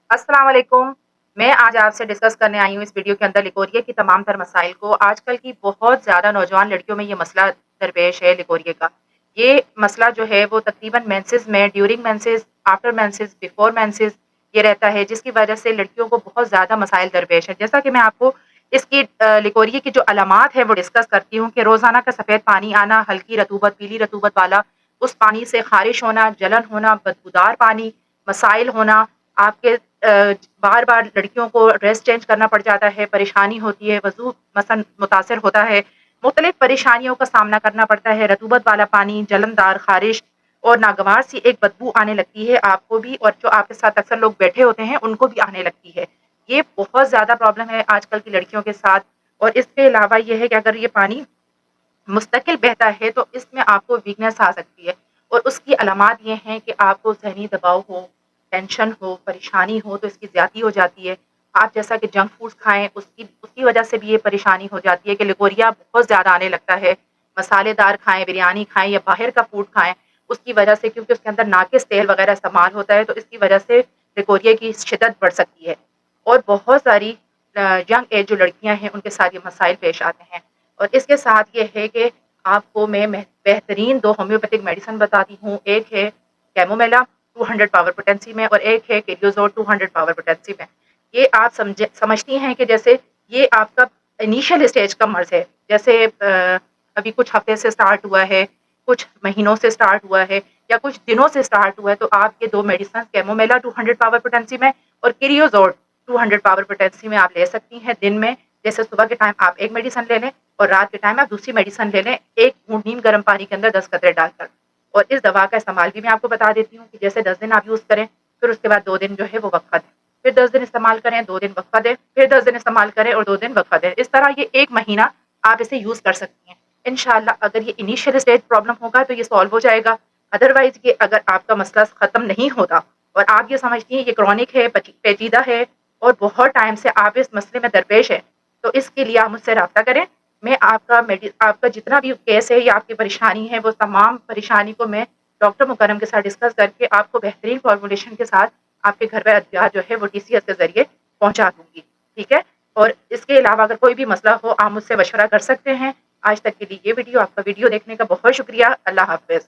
अस्सलाम वालेकुम। मैं आज आपसे डिस्कस करने आई हूँ इस वीडियो के अंदर लिकोरिया की तमाम तर मसाइल को। आजकल की बहुत ज़्यादा नौजवान लड़कियों में ये मसला दरपेश है लिकोरिया का। ये मसला जो है वो तकरीबन मेंसेस में, during menses, after menses, before menses ये रहता है, जिसकी वजह से लड़कियों को बहुत ज़्यादा मसाइल दरपेश हैं। जैसा कि मैं आपको इसकी लिकोरिया की जो अलामात हैं वो डिस्कस करती हूँ कि रोज़ाना का सफ़ेद पानी आना, हल्की रतूबत, पीली रतूबत वाला, उस पानी से ख़ारिश होना, जलन होना, बदबूदार पानी, मसाइल होना, आपके बार-बार लड़कियों को ड्रेस चेंज करना पड़ जाता है, परेशानी होती है, वज़ू मसलन मुतासिर होता है, मुख्तलिफ़ परेशानियों का सामना करना पड़ता है, रतूबत वाला पानी, जलनदार ख़ारिश और नागवार सी एक बदबू आने लगती है आपको भी, और जो आपके साथ अक्सर लोग बैठे होते हैं, उनको भी आने लगती है। ये बहुत ज़्यादा प्रॉब्लम है आजकल की लड़कियों के साथ। और इसके अलावा ये है कि अगर ये पानी मुस्तकिल बहता है तो इसमें आपको वीकनेस आ सकती है, और उसकी अलामात ये हैं कि आपको ज़हनी दबाव हो, टेंशन हो, परेशानी हो तो इसकी ज़्यादती हो जाती है। आप जैसा कि जंक फूड्स खाएँ उसकी उसकी वजह से भी ये परेशानी हो जाती है कि लिकोरिया बहुत ज़्यादा आने लगता है। मसालेदार खाएँ, बिरयानी खाएँ या बाहर का फूड खाएँ, उसकी वजह से, क्योंकि उसके अंदर नाकिस तेल वगैरह इस्तेमाल होता है, तो इसकी वजह से लिकोरिया की शिद्दत बढ़ सकती है। और बहुत सारी यंग एज जो लड़कियाँ हैं उनके साथ ये मसाइल पेश आते हैं। और इसके साथ ये है कि आपको मैं बेहतरीन 2 होम्योपैथिक मेडिसिन बताती हूँ। एक है कैमोमिला 200 पावर पोटेंसी में, और एक है केलियोज़ोल 200 पावर पोटेंसी में। ये आप समझती हैं कि जैसे ये आपका इनिशियल स्टेज का मर्ज़ है। जैसे अभी कुछ हफ्ते से स्टार्ट हुआ है, कुछ महीनों से स्टार्ट हुआ है या कुछ दिनों से स्टार्ट हुआ है, तो आप ये 2 मेडिसिन कैमोमिला 200 पावर पोटेंसी में और केलियोज़ोल 200 पावर पोटेंसी में आप ले सकती हैं दिन में। जैसे सुबह के टाइम आप एक मेडिसिन ले लें और रात के टाइम आप दूसरी मेडिसिन ले लें, एक घूंट नीम गर्म पानी के अंदर 10 कतरे डालकर। और इस दवा का इस्तेमाल भी मैं आपको बता देती हूँ कि जैसे 10 दिन आप यूज़ करें, फिर उसके बाद 2 दिन जो है वो वक्फा दें, फिर 10 दिन इस्तेमाल करें, 2 दिन वक्फा दें, फिर 10 दिन इस्तेमाल करें और 2 दिन वक्फा दें। इस तरह ये 1 महीना आप इसे यूज़ कर सकती हैं। इंशाअल्लाह अगर ये इनिशियल स्टेज प्रॉब्लम होगा तो ये सॉल्व हो जाएगा। अदरवाइज़ ये अगर आपका मसला ख़त्म नहीं होता और आप ये समझती हैं ये क्रॉनिक है, पेचीदा है और बहुत टाइम से आप इस मसले में दरपेश हैं, तो इसके लिए आप मुझसे राब्ता करें। मैं आपका जितना भी केस है या आपकी परेशानी है, वो तमाम परेशानी को मैं डॉक्टर मुकर्रम के साथ डिस्कस करके आपको बेहतरीन फ़ॉर्मूलेशन के साथ आपके घर पे अद्वियात जो है वो टीसीएस के ज़रिए पहुँचा दूँगी, ठीक है? और इसके अलावा अगर कोई भी मसला हो, आप मुझसे मशवरा कर सकते हैं। आज तक के लिए ये वीडियो, आपका वीडियो देखने का बहुत शुक्रिया। अल्लाह हाफ़िज़।